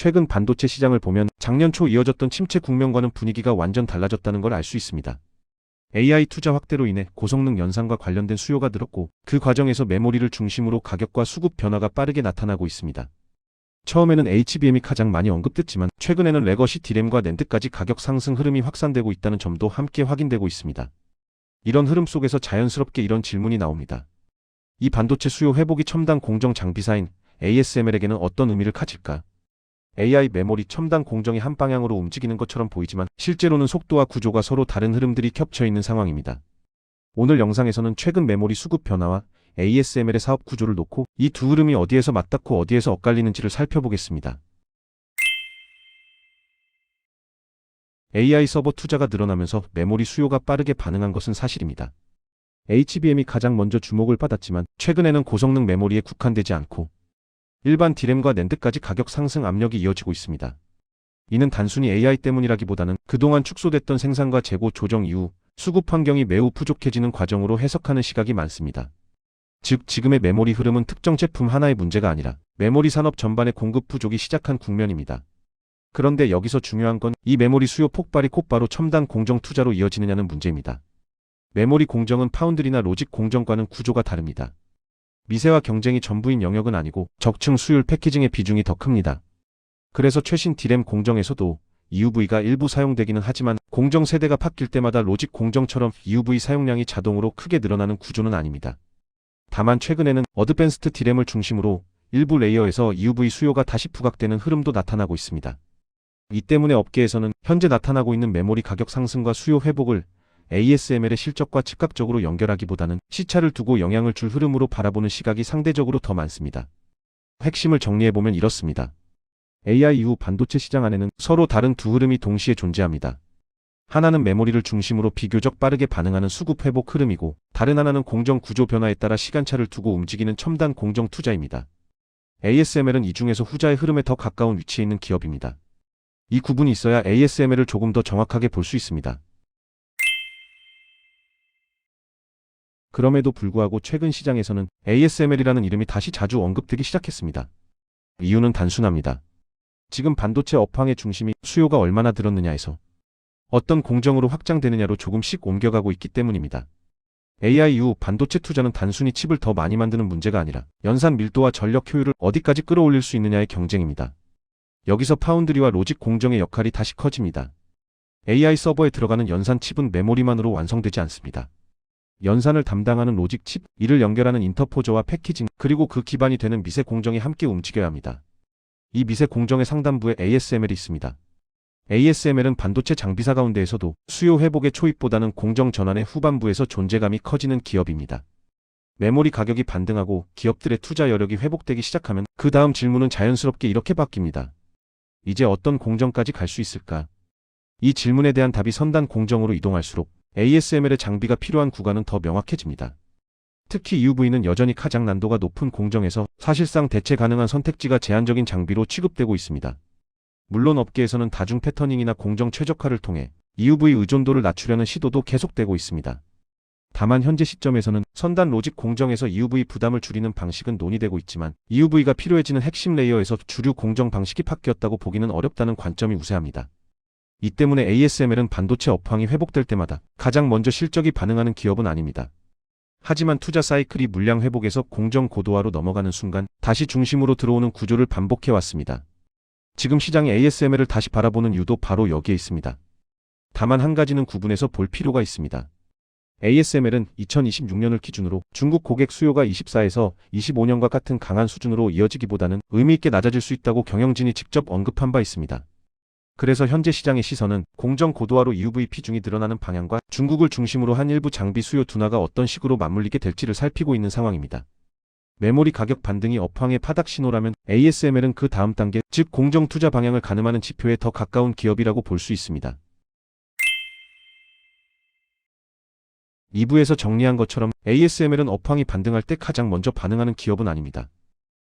최근 반도체 시장을 보면 작년 초 이어졌던 침체 국면과는 분위기가 완전 달라졌다는 걸 알 수 있습니다. AI 투자 확대로 인해 고성능 연산과 관련된 수요가 늘었고, 그 과정에서 메모리를 중심으로 가격과 수급 변화가 빠르게 나타나고 있습니다. 처음에는 HBM이 가장 많이 언급됐지만 최근에는 레거시 D램과 낸드까지 가격 상승 흐름이 확산되고 있다는 점도 함께 확인되고 있습니다. 이런 흐름 속에서 자연스럽게 이런 질문이 나옵니다. 이 반도체 수요 회복이 첨단 공정 장비사인 ASML에게는 어떤 의미를 가질까? AI 메모리 첨단 공정이 한 방향으로 움직이는 것처럼 보이지만 실제로는 속도와 구조가 서로 다른 흐름들이 겹쳐 있는 상황입니다. 오늘 영상에서는 최근 메모리 수급 변화와 ASML의 사업 구조를 놓고 이 두 흐름이 어디에서 맞닿고 어디에서 엇갈리는지를 살펴보겠습니다. AI 서버 투자가 늘어나면서 메모리 수요가 빠르게 반응한 것은 사실입니다. HBM이 가장 먼저 주목을 받았지만 최근에는 고성능 메모리에 국한되지 않고 일반 D램과 낸드까지 가격 상승 압력이 이어지고 있습니다. 이는 단순히 AI 때문이라기보다는 그동안 축소됐던 생산과 재고 조정 이후 수급 환경이 매우 부족해지는 과정으로 해석하는 시각이 많습니다. 즉, 지금의 메모리 흐름은 특정 제품 하나의 문제가 아니라 메모리 산업 전반의 공급 부족이 시작한 국면입니다. 그런데 여기서 중요한 건 이 메모리 수요 폭발이 곧바로 첨단 공정 투자로 이어지느냐는 문제입니다. 메모리 공정은 파운드리나 로직 공정과는 구조가 다릅니다. 미세와 경쟁이 전부인 영역은 아니고 적층 수율 패키징의 비중이 더 큽니다. 그래서 최신 D램 공정에서도 EUV가 일부 사용되기는 하지만 공정 세대가 바뀔 때마다 로직 공정처럼 EUV 사용량이 자동으로 크게 늘어나는 구조는 아닙니다. 다만 최근에는 어드밴스드 D램을 중심으로 일부 레이어에서 EUV 수요가 다시 부각되는 흐름도 나타나고 있습니다. 이 때문에 업계에서는 현재 나타나고 있는 메모리 가격 상승과 수요 회복을 ASML의 실적과 즉각적으로 연결하기보다는 시차를 두고 영향을 줄 흐름으로 바라보는 시각이 상대적으로 더 많습니다. 핵심을 정리해보면 이렇습니다. AI 이후 반도체 시장 안에는 서로 다른 두 흐름이 동시에 존재합니다. 하나는 메모리를 중심으로 비교적 빠르게 반응하는 수급 회복 흐름이고, 다른 하나는 공정 구조 변화에 따라 시간차를 두고 움직이는 첨단 공정 투자입니다. ASML은 이 중에서 후자의 흐름에 더 가까운 위치에 있는 기업입니다. 이 구분이 있어야 ASML을 조금 더 정확하게 볼 수 있습니다. 그럼에도 불구하고 최근 시장에서는 ASML이라는 이름이 다시 자주 언급되기 시작했습니다. 이유는 단순합니다. 지금 반도체 업황의 중심이 수요가 얼마나 늘었느냐에서 어떤 공정으로 확장되느냐로 조금씩 옮겨가고 있기 때문입니다. AI 이후 반도체 투자는 단순히 칩을 더 많이 만드는 문제가 아니라 연산 밀도와 전력 효율을 어디까지 끌어올릴 수 있느냐의 경쟁입니다. 여기서 파운드리와 로직 공정의 역할이 다시 커집니다. AI 서버에 들어가는 연산 칩은 메모리만으로 완성되지 않습니다. 연산을 담당하는 로직 칩, 이를 연결하는 인터포저와 패키징, 그리고 그 기반이 되는 미세 공정이 함께 움직여야 합니다. 이 미세 공정의 상단부에 ASML이 있습니다. ASML은 반도체 장비사 가운데에서도 수요 회복의 초입보다는 공정 전환의 후반부에서 존재감이 커지는 기업입니다. 메모리 가격이 반등하고 기업들의 투자 여력이 회복되기 시작하면 그 다음 질문은 자연스럽게 이렇게 바뀝니다. 이제 어떤 공정까지 갈 수 있을까? 이 질문에 대한 답이 선단 공정으로 이동할수록 ASML의 장비가 필요한 구간은 더 명확해집니다. 특히 EUV는 여전히 가장 난도가 높은 공정에서 사실상 대체 가능한 선택지가 제한적인 장비로 취급되고 있습니다. 물론 업계에서는 다중 패터닝이나 공정 최적화를 통해 EUV 의존도를 낮추려는 시도도 계속되고 있습니다. 다만 현재 시점에서는 선단 로직 공정에서 EUV 부담을 줄이는 방식은 논의되고 있지만 EUV가 필요해지는 핵심 레이어에서 주류 공정 방식이 바뀌었다고 보기는 어렵다는 관점이 우세합니다. 이 때문에 ASML은 반도체 업황이 회복될 때마다 가장 먼저 실적이 반응하는 기업은 아닙니다. 하지만 투자 사이클이 물량 회복에서 공정 고도화로 넘어가는 순간 다시 중심으로 들어오는 구조를 반복해왔습니다. 지금 시장이 ASML을 다시 바라보는 이유도 바로 여기에 있습니다. 다만 한 가지는 구분해서 볼 필요가 있습니다. ASML은 2026년을 기준으로 중국 고객 수요가 24에서 25년과 같은 강한 수준으로 이어지기보다는 의미있게 낮아질 수 있다고 경영진이 직접 언급한 바 있습니다. 그래서 현재 시장의 시선은 공정 고도화로 EUV 비중이 늘어나는 방향과 중국을 중심으로 한 일부 장비 수요 둔화가 어떤 식으로 맞물리게 될지를 살피고 있는 상황입니다. 메모리 가격 반등이 업황의 파닥 신호라면 ASML은 그 다음 단계, 즉 공정 투자 방향을 가늠하는 지표에 더 가까운 기업이라고 볼 수 있습니다. 2부에서 정리한 것처럼 ASML은 업황이 반등할 때 가장 먼저 반응하는 기업은 아닙니다.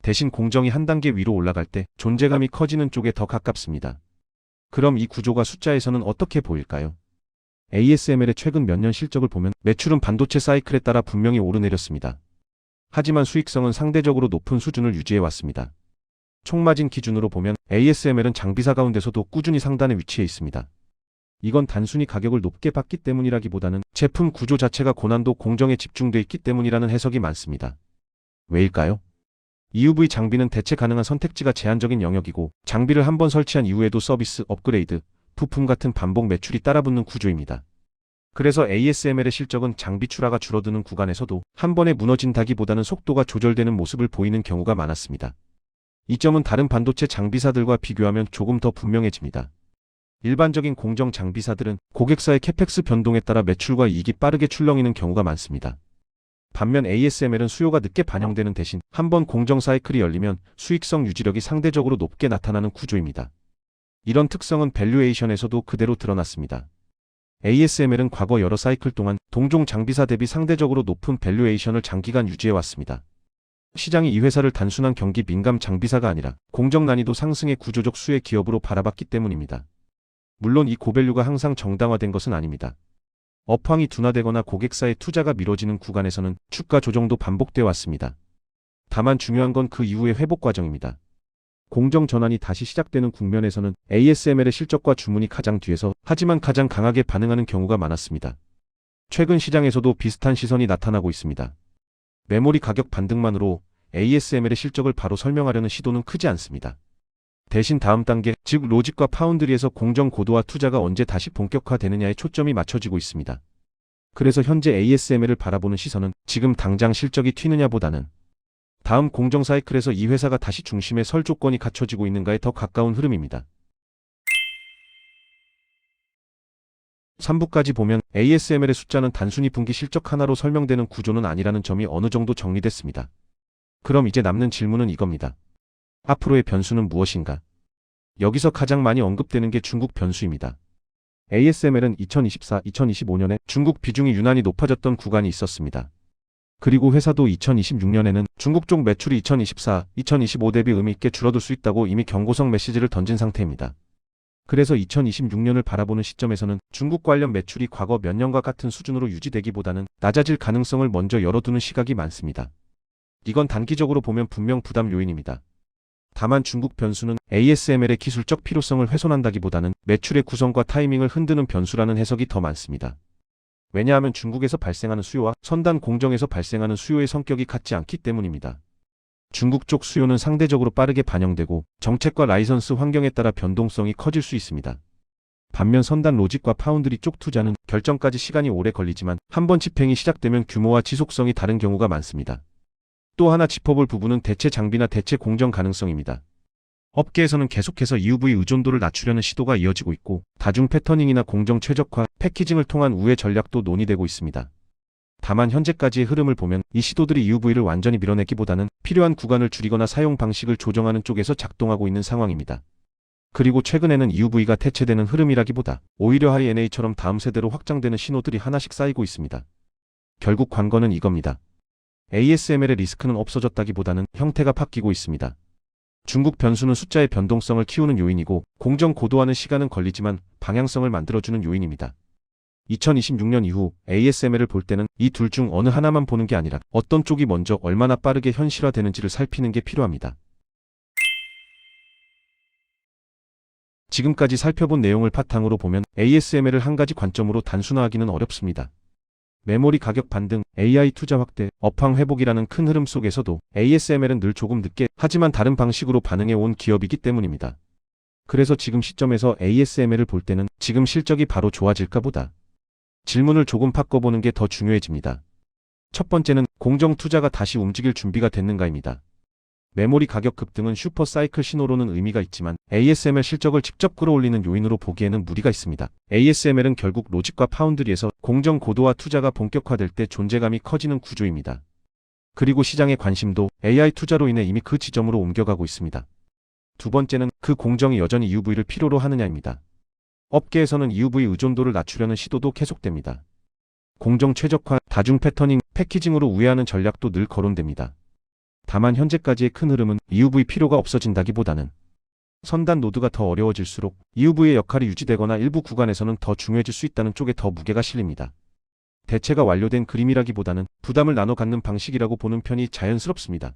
대신 공정이 한 단계 위로 올라갈 때 존재감이 커지는 쪽에 더 가깝습니다. 그럼 이 구조가 숫자에서는 어떻게 보일까요? ASML의 최근 몇 년 실적을 보면 매출은 반도체 사이클에 따라 분명히 오르내렸습니다. 하지만 수익성은 상대적으로 높은 수준을 유지해왔습니다. 총마진 기준으로 보면 ASML은 장비사 가운데서도 꾸준히 상단에 위치해 있습니다. 이건 단순히 가격을 높게 받기 때문이라기보다는 제품 구조 자체가 고난도 공정에 집중돼 있기 때문이라는 해석이 많습니다. 왜일까요? EUV 장비는 대체 가능한 선택지가 제한적인 영역이고 장비를 한번 설치한 이후에도 서비스, 업그레이드, 부품 같은 반복 매출이 따라붙는 구조입니다. 그래서 ASML의 실적은 장비 출하가 줄어드는 구간에서도 한 번에 무너진다기보다는 속도가 조절되는 모습을 보이는 경우가 많았습니다. 이 점은 다른 반도체 장비사들과 비교하면 조금 더 분명해집니다. 일반적인 공정 장비사들은 고객사의 캐펙스 변동에 따라 매출과 이익이 빠르게 출렁이는 경우가 많습니다. 반면 ASML은 수요가 늦게 반영되는 대신 한번 공정 사이클이 열리면 수익성 유지력이 상대적으로 높게 나타나는 구조입니다. 이런 특성은 밸류에이션에서도 그대로 드러났습니다. ASML은 과거 여러 사이클 동안 동종 장비사 대비 상대적으로 높은 밸류에이션을 장기간 유지해왔습니다. 시장이 이 회사를 단순한 경기 민감 장비사가 아니라 공정 난이도 상승의 구조적 수혜 기업으로 바라봤기 때문입니다. 물론 이 고밸류가 항상 정당화된 것은 아닙니다. 업황이 둔화되거나 고객사의 투자가 미뤄지는 구간에서는 주가 조정도 반복되어 왔습니다. 다만 중요한 건 그 이후의 회복 과정입니다. 공정 전환이 다시 시작되는 국면에서는 ASML의 실적과 주문이 가장 뒤에서 하지만 가장 강하게 반응하는 경우가 많았습니다. 최근 시장에서도 비슷한 시선이 나타나고 있습니다. 메모리 가격 반등만으로 ASML의 실적을 바로 설명하려는 시도는 크지 않습니다. 대신 다음 단계, 즉 로직과 파운드리에서 공정 고도화 투자가 언제 다시 본격화되느냐에 초점이 맞춰지고 있습니다. 그래서 현재 ASML을 바라보는 시선은 지금 당장 실적이 튀느냐보다는 다음 공정 사이클에서 이 회사가 다시 중심에 설 조건이 갖춰지고 있는가에 더 가까운 흐름입니다. 3부까지 보면 ASML의 숫자는 단순히 분기 실적 하나로 설명되는 구조는 아니라는 점이 어느 정도 정리됐습니다. 그럼 이제 남는 질문은 이겁니다. 앞으로의 변수는 무엇인가? 여기서 가장 많이 언급되는 게 중국 변수입니다. ASML은 2024, 2025년에 중국 비중이 유난히 높아졌던 구간이 있었습니다. 그리고 회사도 2026년에는 중국 쪽 매출이 2024, 2025 대비 의미 있게 줄어들 수 있다고 이미 경고성 메시지를 던진 상태입니다. 그래서 2026년을 바라보는 시점에서는 중국 관련 매출이 과거 몇 년과 같은 수준으로 유지되기보다는 낮아질 가능성을 먼저 열어두는 시각이 많습니다. 이건 단기적으로 보면 분명 부담 요인입니다. 다만 중국 변수는 ASML의 기술적 필요성을 훼손한다기보다는 매출의 구성과 타이밍을 흔드는 변수라는 해석이 더 많습니다. 왜냐하면 중국에서 발생하는 수요와 선단 공정에서 발생하는 수요의 성격이 같지 않기 때문입니다. 중국 쪽 수요는 상대적으로 빠르게 반영되고 정책과 라이선스 환경에 따라 변동성이 커질 수 있습니다. 반면 선단 로직과 파운드리 쪽 투자는 결정까지 시간이 오래 걸리지만 한번 집행이 시작되면 규모와 지속성이 다른 경우가 많습니다. 또 하나 짚어볼 부분은 대체 장비나 대체 공정 가능성입니다. 업계에서는 계속해서 EUV 의존도를 낮추려는 시도가 이어지고 있고 다중 패터닝이나 공정 최적화, 패키징을 통한 우회 전략도 논의되고 있습니다. 다만 현재까지의 흐름을 보면 이 시도들이 EUV를 완전히 밀어내기보다는 필요한 구간을 줄이거나 사용 방식을 조정하는 쪽에서 작동하고 있는 상황입니다. 그리고 최근에는 EUV가 대체되는 흐름이라기보다 오히려 하이-NA처럼 다음 세대로 확장되는 신호들이 하나씩 쌓이고 있습니다. 결국 관건은 이겁니다. ASML의 리스크는 없어졌다기보다는 형태가 바뀌고 있습니다. 중국 변수는 숫자의 변동성을 키우는 요인이고 공정 고도화는 시간은 걸리지만 방향성을 만들어주는 요인입니다. 2026년 이후 ASML을 볼 때는 이 둘 중 어느 하나만 보는 게 아니라 어떤 쪽이 먼저 얼마나 빠르게 현실화되는지를 살피는 게 필요합니다. 지금까지 살펴본 내용을 바탕으로 보면 ASML을 한 가지 관점으로 단순화하기는 어렵습니다. 메모리 가격 반등, AI 투자 확대, 업황 회복이라는 큰 흐름 속에서도 ASML은 늘 조금 늦게 하지만 다른 방식으로 반응해 온 기업이기 때문입니다. 그래서 지금 시점에서 ASML을 볼 때는 지금 실적이 바로 좋아질까 보다 질문을 조금 바꿔보는 게 더 중요해집니다. 첫 번째는 공정 투자가 다시 움직일 준비가 됐는가입니다. 메모리 가격 급등은 슈퍼 사이클 신호로는 의미가 있지만 ASML 실적을 직접 끌어올리는 요인으로 보기에는 무리가 있습니다. ASML은 결국 로직과 파운드리에서 공정 고도화 투자가 본격화될 때 존재감이 커지는 구조입니다. 그리고 시장의 관심도 AI 투자로 인해 이미 그 지점으로 옮겨가고 있습니다. 두 번째는 그 공정이 여전히 EUV를 필요로 하느냐입니다. 업계에서는 EUV 의존도를 낮추려는 시도도 계속됩니다. 공정 최적화, 다중 패터닝, 패키징으로 우회하는 전략도 늘 거론됩니다. 다만 현재까지의 큰 흐름은 EUV 필요가 없어진다기보다는 선단 노드가 더 어려워질수록 EUV의 역할이 유지되거나 일부 구간에서는 더 중요해질 수 있다는 쪽에 더 무게가 실립니다. 대체가 완료된 그림이라기보다는 부담을 나눠 갖는 방식이라고 보는 편이 자연스럽습니다.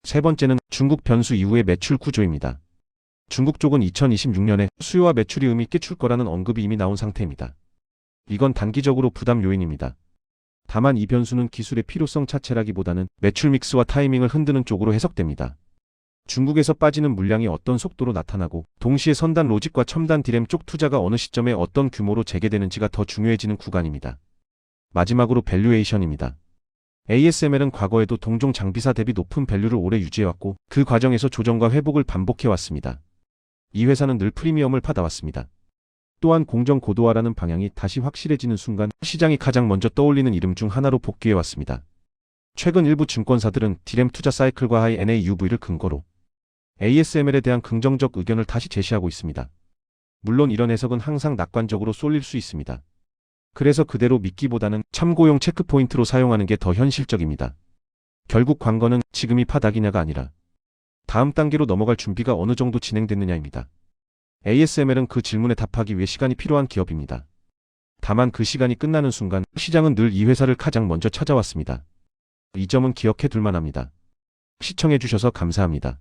세 번째는 중국 변수 이후의 매출 구조입니다. 중국 쪽은 2026년에 수요와 매출이 의미 있게 출 거라는 언급이 이미 나온 상태입니다. 이건 단기적으로 부담 요인입니다. 다만 이 변수는 기술의 필요성 자체라기보다는 매출 믹스와 타이밍을 흔드는 쪽으로 해석됩니다. 중국에서 빠지는 물량이 어떤 속도로 나타나고 동시에 선단 로직과 첨단 디램 쪽 투자가 어느 시점에 어떤 규모로 재개되는지가 더 중요해지는 구간입니다. 마지막으로 밸류에이션입니다. ASML은 과거에도 동종 장비사 대비 높은 밸류를 오래 유지해왔고 그 과정에서 조정과 회복을 반복해왔습니다. 이 회사는 늘 프리미엄을 받아왔습니다. 또한 공정 고도화라는 방향이 다시 확실해지는 순간 시장이 가장 먼저 떠올리는 이름 중 하나로 복귀해왔습니다. 최근 일부 증권사들은 디램 투자 사이클과 하이 NAUV를 근거로 ASML에 대한 긍정적 의견을 다시 제시하고 있습니다. 물론 이런 해석은 항상 낙관적으로 쏠릴 수 있습니다. 그래서 그대로 믿기보다는 참고용 체크포인트로 사용하는 게 더 현실적입니다. 결국 관건은 지금이 바닥이냐가 아니라 다음 단계로 넘어갈 준비가 어느 정도 진행됐느냐입니다. ASML은 그 질문에 답하기 위해 시간이 필요한 기업입니다. 다만 그 시간이 끝나는 순간 시장은 늘 이 회사를 가장 먼저 찾아왔습니다. 이 점은 기억해 둘 만합니다. 시청해 주셔서 감사합니다.